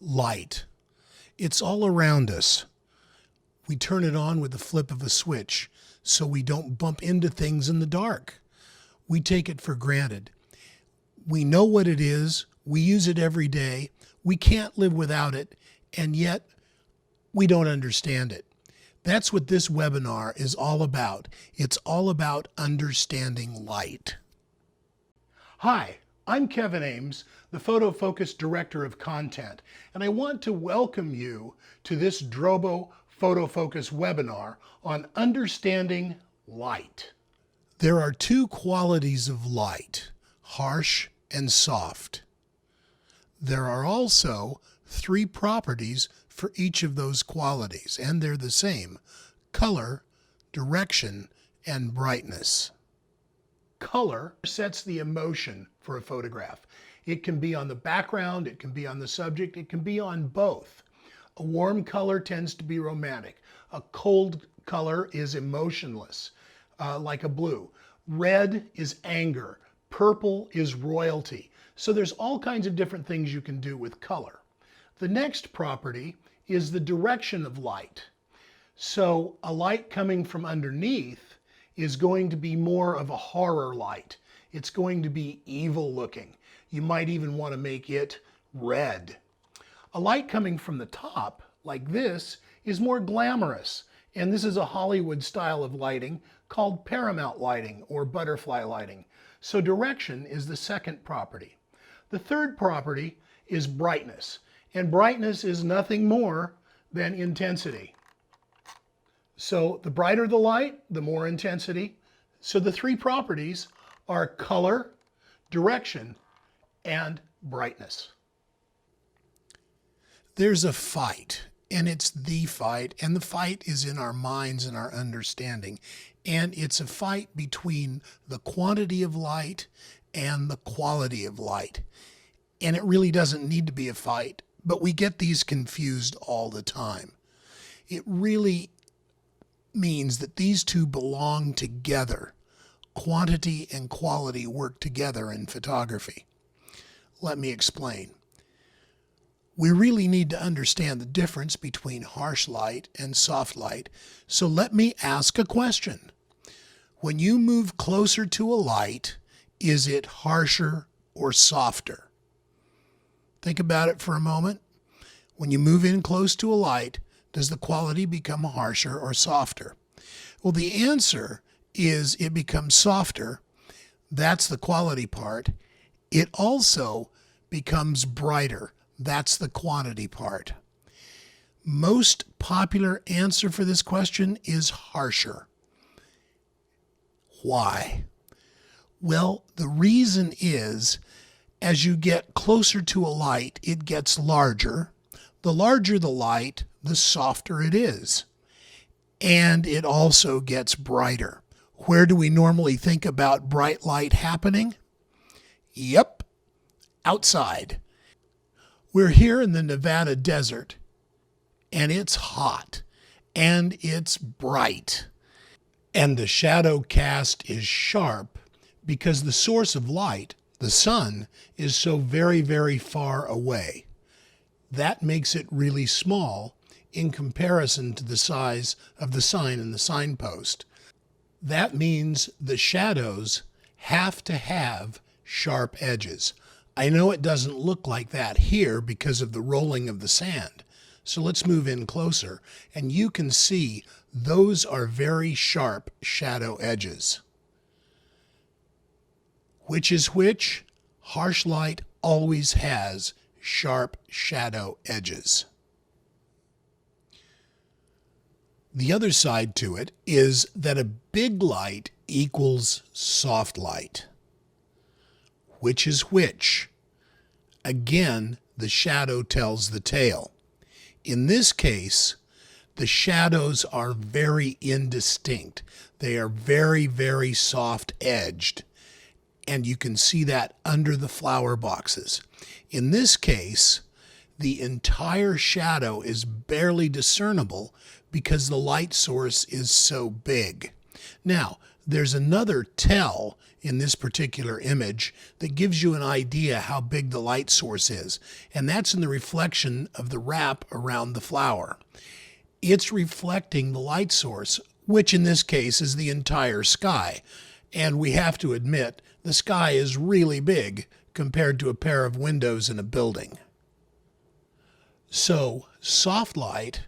Light. It's all around us. We turn it on with the flip of a switch so we don't bump into things in the dark. We take it for granted. We know what it is. We use it every day. We can't live without it, and yet we don't understand it. That's what this webinar is all about. It's all about understanding light. Hi, I'm Kevin Ames, the Photofocus Director of Content, and I want to welcome you to this Drobo Photofocus webinar on understanding light. There are two qualities of light, harsh and soft. There are also three properties for each of those qualities, and they're the same: color, direction, and brightness. Color sets the emotion for a photograph. It can be on the background, it can be on the subject, it can be on both. A warm color tends to be romantic. A cold color is emotionless, like a blue. Red is anger. Purple is royalty. So there's all kinds of different things you can do with color. The next property is the direction of light. So a light coming from underneath is going to be more of a horror light. It's going to be evil looking. You might even want to make it red. A light coming from the top, like this, is more glamorous. And this is a Hollywood style of lighting called paramount lighting or butterfly lighting. So direction is the second property. The third property is brightness. And brightness is nothing more than intensity. So the brighter the light, the more intensity. So the three properties are color, direction, and brightness. There's a fight, and it's the fight, and the fight is in our minds and our understanding. And it's a fight between the quantity of light and the quality of light. And it really doesn't need to be a fight, but we get these confused all the time. It really means that these two belong together. Quantity and quality work together in photography. Let me explain. We really need to understand the difference between harsh light and soft light. So let me ask a question. When you move closer to a light, is it harsher or softer? Think about it for a moment. When you move in close to a light, does the quality become harsher or softer? Well, the answer is it becomes softer. That's the quality part. It also becomes brighter. That's the quantity part. Most popular answer for this question is harsher. Why? Well, the reason is as you get closer to a light, it gets larger. The larger the light, the softer it is. And it also gets brighter. Where do we normally think about bright light happening? Yep, outside. We're here in the Nevada desert, and it's hot, and it's bright. And the shadow cast is sharp because the source of light, the sun, is so very, very far away. That makes it really small in comparison to the size of the sign and the signpost. That means the shadows have to have sharp edges. I know it doesn't look like that here because of the rolling of the sand. So let's move in closer, and you can see those are very sharp shadow edges. Which is which? Harsh light always has sharp shadow edges. The other side to it is that a big light equals soft light. Which is which? Again, the shadow tells the tale. In this case, the shadows are very indistinct. They are very, very soft edged. And you can see that under the flower boxes. In this case, the entire shadow is barely discernible because the light source is so big. Now, There's another tell in this particular image that gives you an idea how big the light source is, and that's in the reflection of the wrap around the flower. It's reflecting the light source, which in this case is the entire sky. And we have to admit, the sky is really big compared to a pair of windows in a building. So, soft light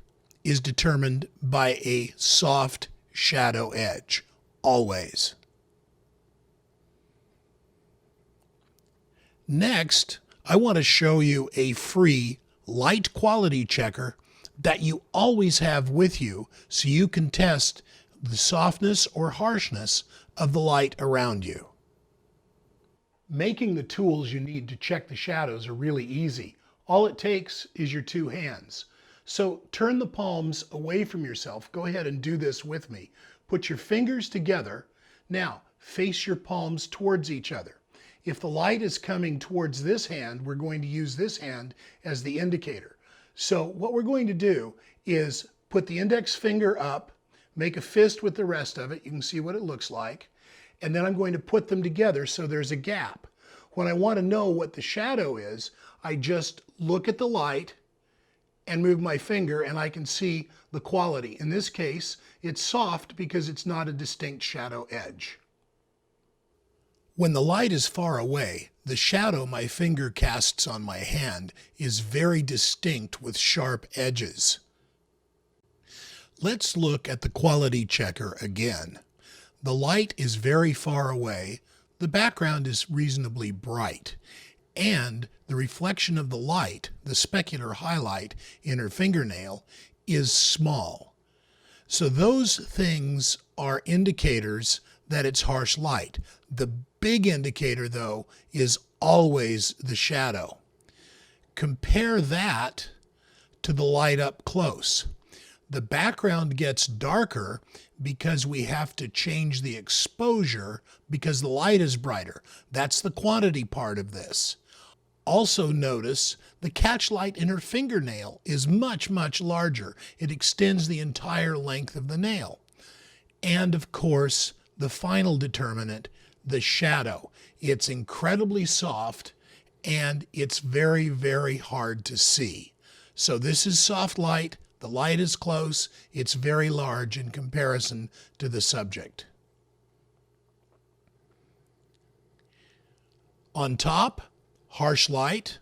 is determined by a soft shadow edge, always. Next, I want to show you a free light quality checker that you always have with you so you can test the softness or harshness of the light around you. Making the tools you need to check the shadows are really easy. All it takes is your two hands. So turn the palms away from yourself. Go ahead and do this with me. Put your fingers together. Now face your palms towards each other. If the light is coming towards this hand, we're going to use this hand as the indicator. So what we're going to do is put the index finger up, make a fist with the rest of it. You can see what it looks like. And then I'm going to put them together so there's a gap. When I want to know what the shadow is, I just look at the light and move my finger and I can see the quality. In this case, it's soft because it's not a distinct shadow edge. When the light is far away, the shadow my finger casts on my hand is very distinct with sharp edges. Let's look at the quality checker again. The light is very far away, the background is reasonably bright, and the reflection of the light, the specular highlight in her fingernail, is small. So those things are indicators that it's harsh light. The big indicator, though, is always the shadow. Compare that to the light up close. The background gets darker because we have to change the exposure because the light is brighter. That's the quantity part of this. Also notice the catch light in her fingernail is much, much larger. It extends the entire length of the nail. And of course, the final determinant, the shadow. It's incredibly soft and it's very, very hard to see. So this is soft light. The light is close. It's very large in comparison to the subject. On top, harsh light.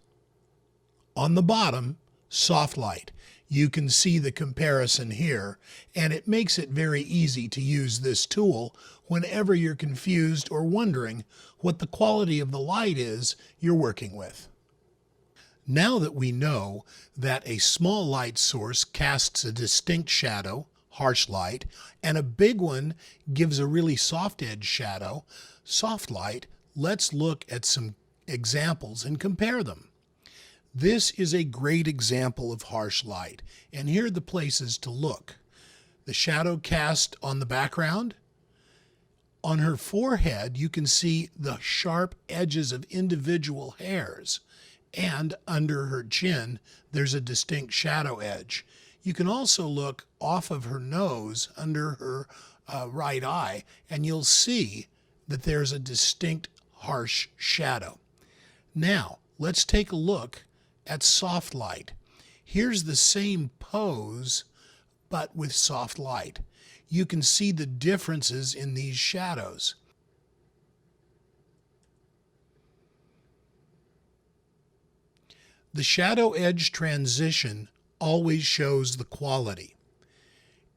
On the bottom, soft light. You can see the comparison here, and it makes it very easy to use this tool whenever you're confused or wondering what the quality of the light is you're working with. Now that we know that a small light source casts a distinct shadow, harsh light, and a big one gives a really soft edge shadow, soft light, let's look at some examples and compare them. This is a great example of harsh light, and here are the places to look. The shadow cast on the background. On her forehead, you can see the sharp edges of individual hairs, and under her chin, there's a distinct shadow edge. You can also look off of her nose under her right eye, and you'll see that there's a distinct harsh shadow. Now, let's take a look at soft light. Here's the same pose, but with soft light. You can see the differences in these shadows. The shadow edge transition always shows the quality.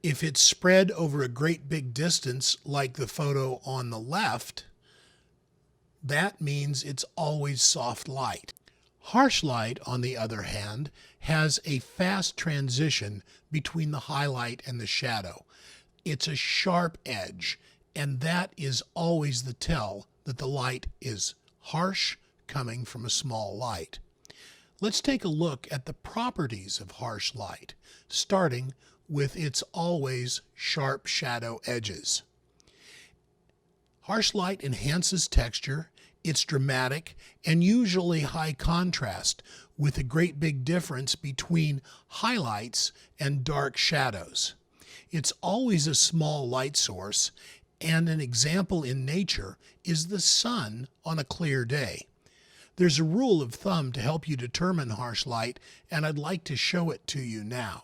If it's spread over a great big distance, like the photo on the left, that means it's always soft light. Harsh light, on the other hand, has a fast transition between the highlight and the shadow. It's a sharp edge, and that is always the tell that the light is harsh coming from a small light. Let's take a look at the properties of harsh light, starting with its always sharp shadow edges. Harsh light enhances texture. It's dramatic and usually high contrast, with a great big difference between highlights and dark shadows. It's always a small light source, And an example in nature is the sun on a clear day. There's a rule of thumb to help you determine harsh light, and I'd like to show it to you now.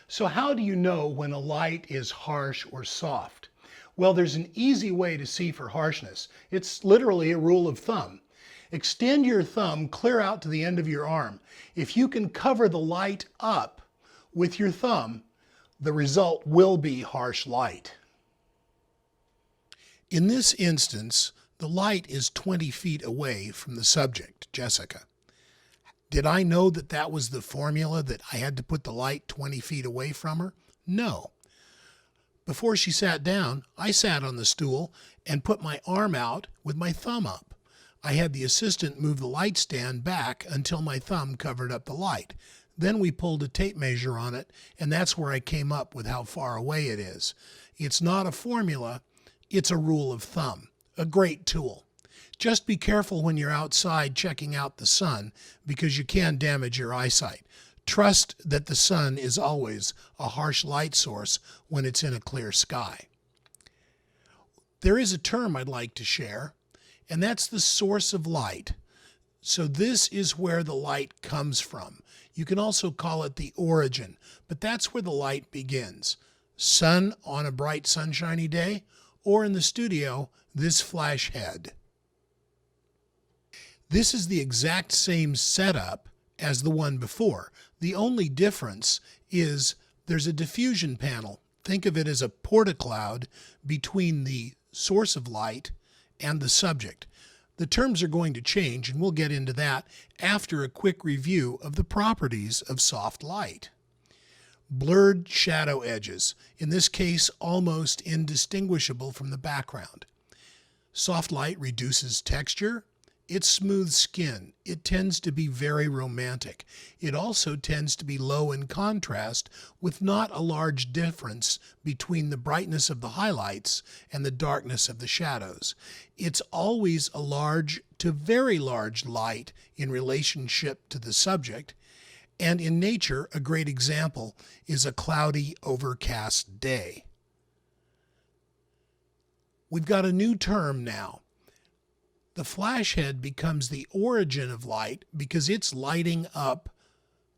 So how do you know when a light is harsh or soft? Well, there's an easy way to see for harshness. It's literally a rule of thumb. Extend your thumb clear out to the end of your arm. If you can cover the light up with your thumb, the result will be harsh light. In this instance, the light is 20 feet away from the subject, Jessica. Did I know that that was the formula, that I had to put the light 20 feet away from her? No. Before she sat down, I sat on the stool and put my arm out with my thumb up. I had the assistant move the light stand back until my thumb covered up the light. Then we pulled a tape measure on it, and that's where I came up with how far away it is. It's not a formula, it's a rule of thumb. A great tool. Just be careful when you're outside checking out the sun, because you can damage your eyesight. Trust that the sun is always a harsh light source when it's in a clear sky. There is a term I'd like to share, and that's the source of light. So this is where the light comes from. You can also call it the origin, but that's where the light begins. Sun on a bright sunshiny day, or in the studio, this flash head. This is the exact same setup as the one before. The only difference is there's a diffusion panel. Think of it as a porta-cloud between the source of light and the subject. The terms are going to change, and we'll get into that after a quick review of the properties of soft light. Blurred shadow edges, in this case almost indistinguishable from the background. Soft light reduces texture. It smooths skin. It tends to be very romantic. It also tends to be low in contrast, with not a large difference between the brightness of the highlights and the darkness of the shadows. It's always a large to very large light in relationship to the subject. And in nature, a great example is a cloudy, overcast day. We've got a new term now. The flash head becomes the origin of light because it's lighting up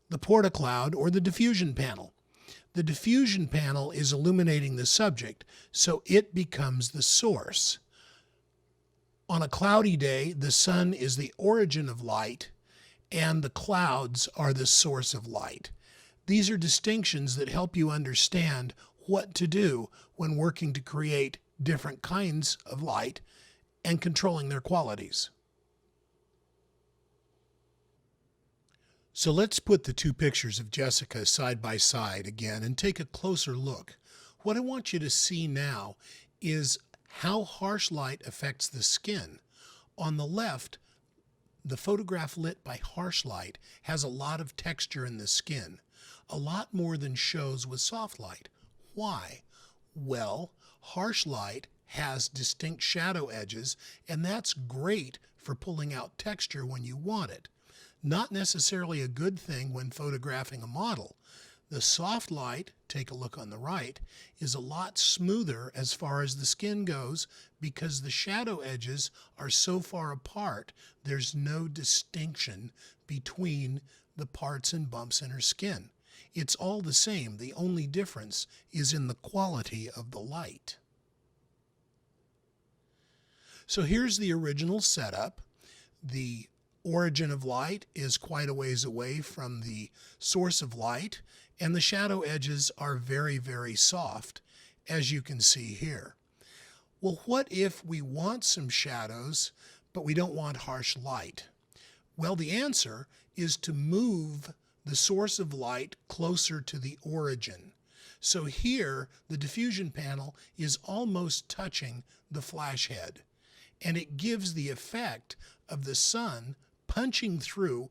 the porta-cloud or the diffusion panel. The diffusion panel is illuminating the subject, so it becomes the source. On a cloudy day, the sun is the origin of light, and the clouds are the source of light. These are distinctions that help you understand what to do when working to create different kinds of light and controlling their qualities. So let's put the two pictures of Jessica side by side again and take a closer look. What I want you to see now is how harsh light affects the skin. On the left, the photograph lit by harsh light has a lot of texture in the skin, a lot more than shows with soft light. Why? Well, harsh light has distinct shadow edges, and that's great for pulling out texture when you want it. Not necessarily a good thing when photographing a model. The soft light, take a look on the right, is a lot smoother as far as the skin goes because the shadow edges are so far apart, there's no distinction between the parts and bumps in her skin. It's all the same. The only difference is in the quality of the light. So here's the original setup. The origin of light is quite a ways away from the source of light, and the shadow edges are very, very soft, as you can see here. Well, what if we want some shadows, but we don't want harsh light? Well, the answer is to move the source of light closer to the origin. So here, the diffusion panel is almost touching the flash head, and it gives the effect of the sun punching through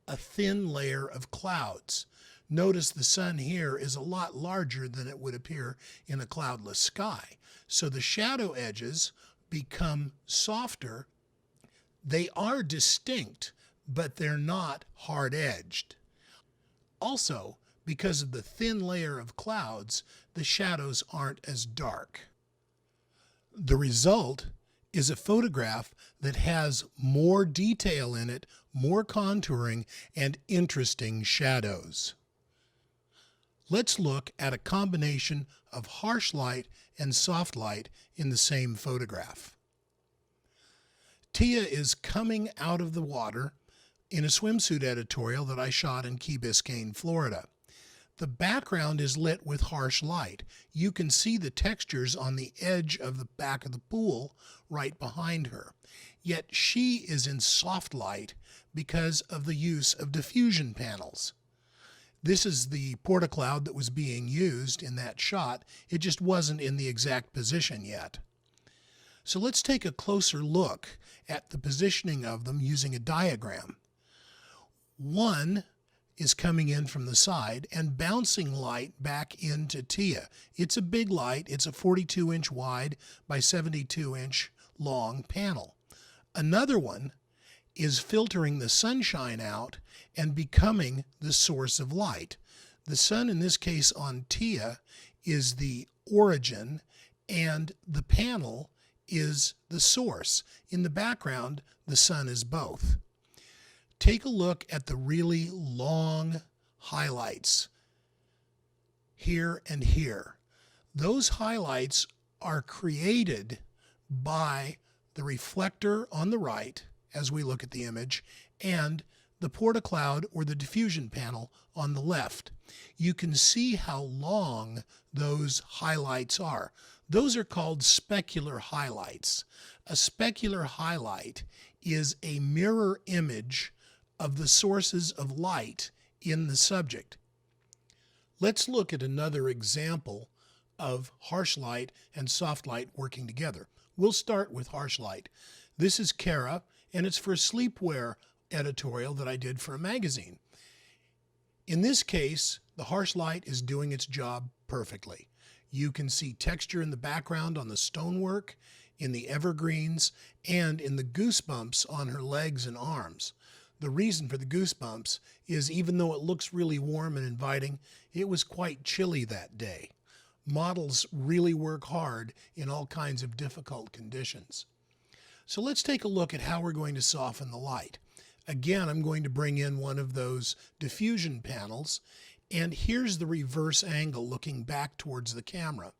a thin layer of clouds. Notice the sun here is a lot larger than it would appear in a cloudless sky. So the shadow edges become softer. They are distinct, but they're not hard-edged. Also, because of the thin layer of clouds, the shadows aren't as dark. The result is a photograph that has more detail in it, more contouring, and interesting shadows. Let's look at a combination of harsh light and soft light in the same photograph. Tia is coming out of the water in a swimsuit editorial that I shot in Key Biscayne, Florida. The background is lit with harsh light. You can see the textures on the edge of the back of the pool right behind her. Yet she is in soft light because of the use of diffusion panels. This is the porta-cloud that was being used in that shot. It just wasn't in the exact position yet. So let's take a closer look at the positioning of them using a diagram. One is coming in from the side and bouncing light back into Tia. It's a big light. It's a 42-inch wide by 72-inch long panel. Another one is filtering the sunshine out and becoming the source of light. The sun, in this case on Tia, is the origin, and the panel is the source. In the background, the sun is both. Take a look at the really long highlights here and here. Those highlights are created by the reflector on the right as we look at the image and the porta-cloud or the diffusion panel on the left. You can see how long those highlights are. Those are called specular highlights. A specular highlight is a mirror image of the sources of light in the subject. Let's look at another example of harsh light and soft light working together. We'll start with harsh light. This is Kara, and it's for a sleepwear editorial that I did for a magazine. In this case, the harsh light is doing its job perfectly. You can see texture in the background on the stonework, in the evergreens, and in the goosebumps on her legs and arms. The reason for the goosebumps is even though it looks really warm and inviting, it was quite chilly that day. Models really work hard in all kinds of difficult conditions. So let's take a look at how we're going to soften the light. Again, I'm going to bring in one of those diffusion panels, and here's the reverse angle looking back towards the camera.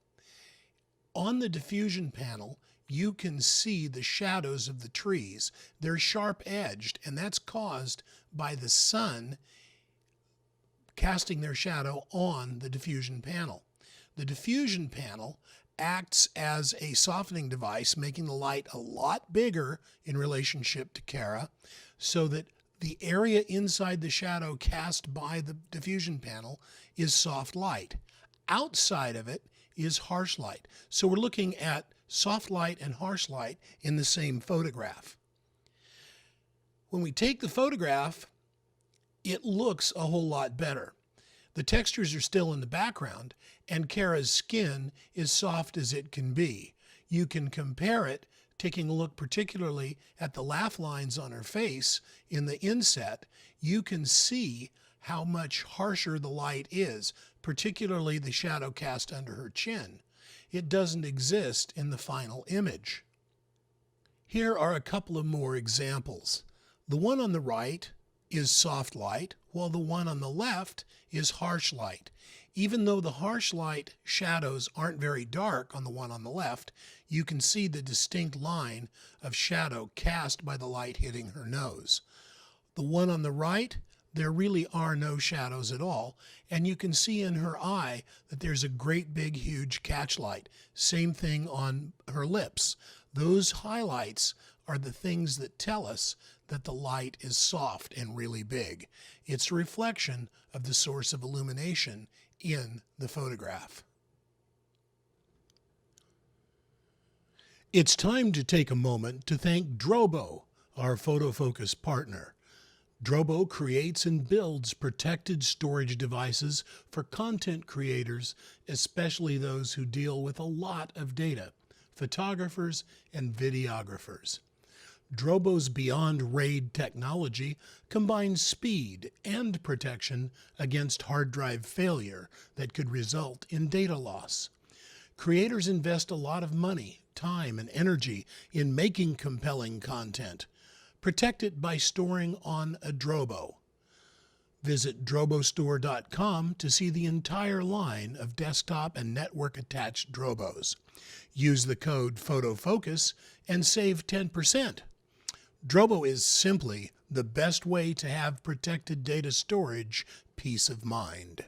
On the diffusion panel, you can see the shadows of the trees. They're sharp-edged, and that's caused by the sun casting their shadow on the diffusion panel. The diffusion panel acts as a softening device, making the light a lot bigger in relationship to Kara, so that the area inside the shadow cast by the diffusion panel is soft light. Outside of it is harsh light. So we're looking at soft light and harsh light in the same photograph. When we take the photograph, it looks a whole lot better. The textures are still in the background, and Kara's skin is soft as it can be. You can compare it, taking a look particularly at the laugh lines on her face in the inset. You can see how much harsher the light is, particularly the shadow cast under her chin. It doesn't exist in the final image. Here are a couple of more examples. The one on the right is soft light, while the one on the left is harsh light. Even though the harsh light shadows aren't very dark on the one on the left, you can see the distinct line of shadow cast by the light hitting her nose. The one on the right, there really are no shadows at all, and you can see in her eye that there's a great big huge catchlight. Same thing on her lips. Those highlights are the things that tell us that the light is soft and really big. It's a reflection of the source of illumination in the photograph. It's time to take a moment to thank Drobo, our Photofocus partner. Drobo creates and builds protected storage devices for content creators, especially those who deal with a lot of data, photographers and videographers. Drobo's Beyond RAID technology combines speed and protection against hard drive failure that could result in data loss. Creators invest a lot of money time and energy in making compelling content. Protect it by storing on a Drobo. Visit drobostore.com to see the entire line of desktop and network-attached Drobos. Use the code Photofocus and save 10%. Drobo is simply the best way to have protected data storage peace of mind.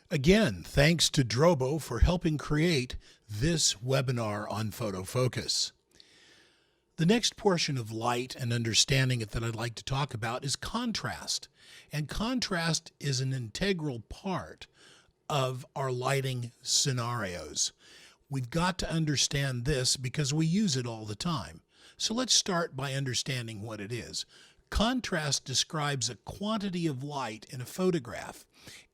Again, thanks to Drobo for helping create this webinar on Photofocus. The next portion of light and understanding it that I'd like to talk about is contrast. And contrast is an integral part of our lighting scenarios. We've got to understand this because we use it all the time. So let's start by understanding what it is. Contrast describes a quantity of light in a photograph,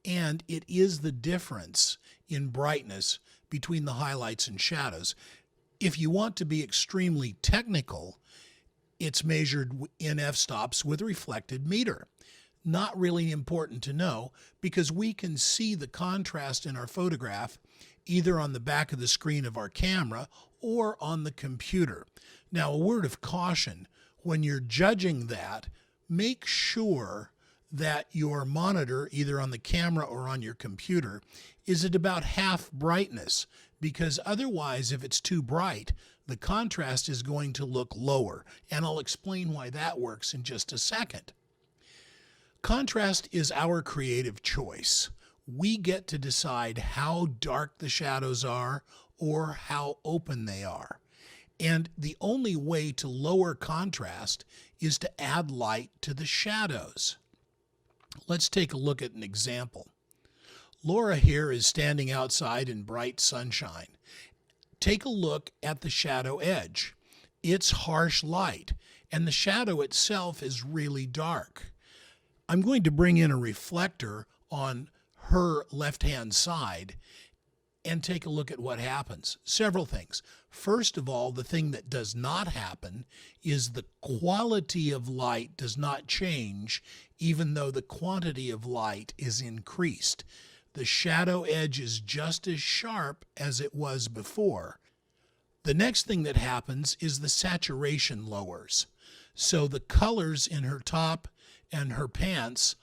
and it is the difference in brightness between the highlights and shadows. If you want to be extremely technical, it's measured in f-stops with a reflected meter. Not really important to know because we can see the contrast in our photograph either on the back of the screen of our camera or on the computer. Now, a word of caution, when you're judging that, make sure that your monitor, either on the camera or on your computer, is at about half brightness, because otherwise, if it's too bright, the contrast is going to look lower, and I'll explain why that works in just a second. Contrast is our creative choice. We get to decide how dark the shadows are or how open they are. And the only way to lower contrast is to add light to the shadows. Let's take a look at an example. Laura here is standing outside in bright sunshine. Take a look at the shadow edge. It's harsh light, and the shadow itself is really dark. I'm going to bring in a reflector on her left-hand side and take a look at what happens. Several things. First of all, the thing that does not happen is the quality of light does not change even though the quantity of light is increased. The shadow edge is just as sharp as it was before. The next thing that happens is the saturation lowers. So the colors in her top and her pants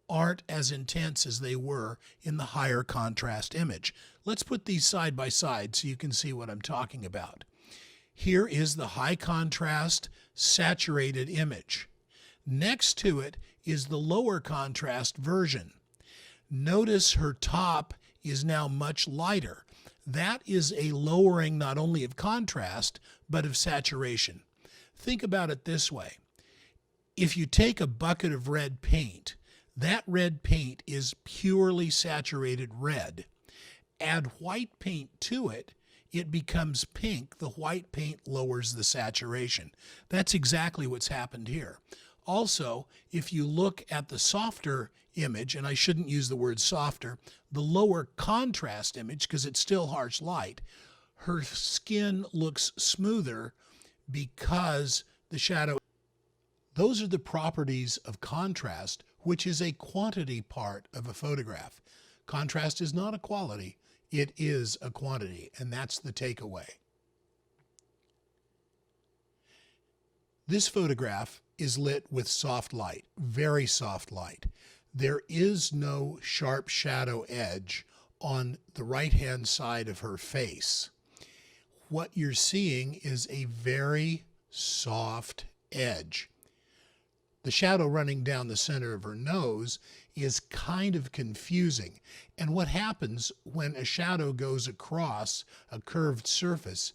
aren't as intense as they were in the higher contrast image. Let's put these side by side so you can see what I'm talking about. Here is the high contrast saturated image. Next to it is the lower contrast version. Notice her top is now much lighter. That is a lowering not only of contrast, but of saturation. Think about it this way. If you take a bucket of red paint, that red paint is purely saturated red. Add white paint to it, it becomes pink. The white paint lowers the saturation. That's exactly what's happened here. Also, if you look at the softer image, and I shouldn't use the word softer, the lower contrast image, because it's still harsh light, her skin looks smoother because the shadow. Those are the properties of contrast, which is a quantity part of a photograph. Contrast is not a quality, it is a quantity, and that's the takeaway. This photograph is lit with soft light, very soft light. There is no sharp shadow edge on the right-hand side of her face. What you're seeing is a very soft edge. The shadow running down the center of her nose is kind of confusing. And what happens when a shadow goes across a curved surface,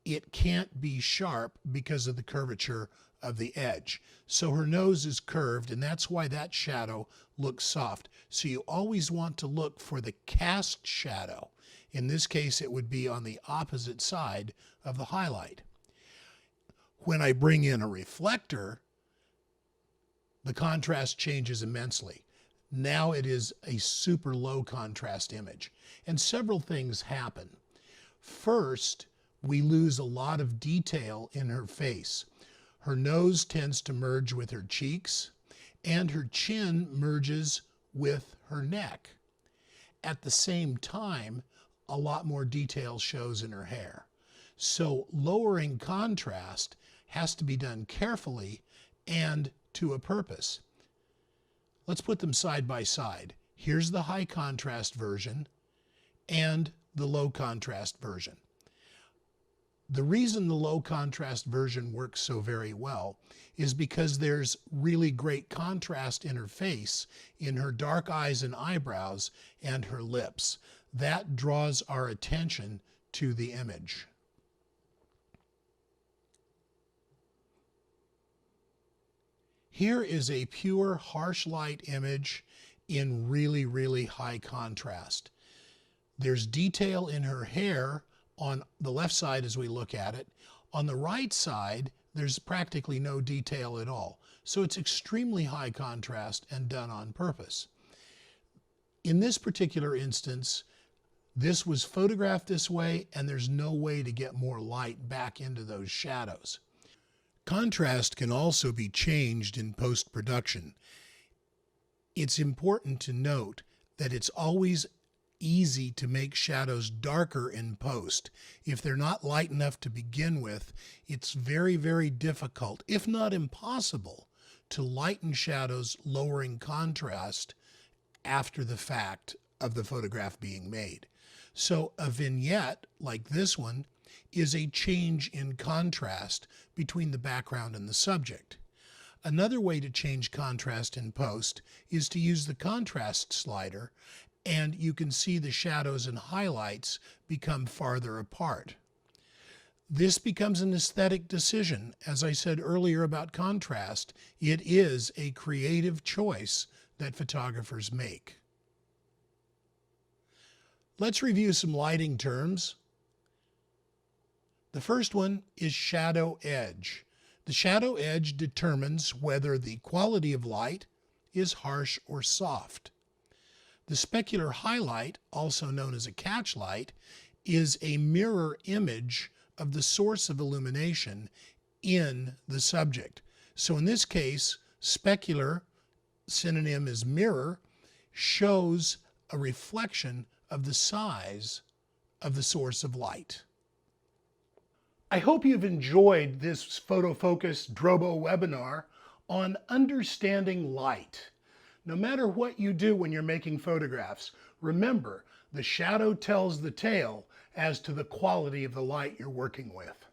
it can't be sharp because of the curvature of the edge. So her nose is curved, and that's why that shadow looks soft. So you always want to look for the cast shadow. In this case, it would be on the opposite side of the highlight. When I bring in a reflector, the contrast changes immensely. Now it is a super low contrast image. And several things happen. First, we lose a lot of detail in her face. Her nose tends to merge with her cheeks, and her chin merges with her neck. At the same time, a lot more detail shows in her hair. So lowering contrast has to be done carefully and to a purpose. Let's put them side by side. Here's the high contrast version and the low contrast version. The reason the low contrast version works so very well is because there's really great contrast in her face, in her dark eyes and eyebrows, and her lips. That draws our attention to the image. Here is a pure harsh light image in really, really high contrast. There's detail in her hair on the left side as we look at it. On the right side, there's practically no detail at all. So it's extremely high contrast and done on purpose. In this particular instance, this was photographed this way, and there's no way to get more light back into those shadows. Contrast can also be changed in post-production. It's important to note that it's always easy to make shadows darker in post. If they're not light enough to begin with, it's very, very difficult, if not impossible, to lighten shadows lowering contrast after the fact of the photograph being made. So a vignette like this one is a change in contrast between the background and the subject. Another way to change contrast in post is to use the contrast slider, and you can see the shadows and highlights become farther apart. This becomes an aesthetic decision. As I said earlier about contrast, it is a creative choice that photographers make. Let's review some lighting terms. The first one is shadow edge. The shadow edge determines whether the quality of light is harsh or soft. The specular highlight, also known as a catch light, is a mirror image of the source of illumination in the subject. So in this case, specular, synonym is mirror, shows a reflection of the size of the source of light. I hope you've enjoyed this Photofocus Drobo webinar on understanding light. No matter what you do when you're making photographs, remember, the shadow tells the tale as to the quality of the light you're working with.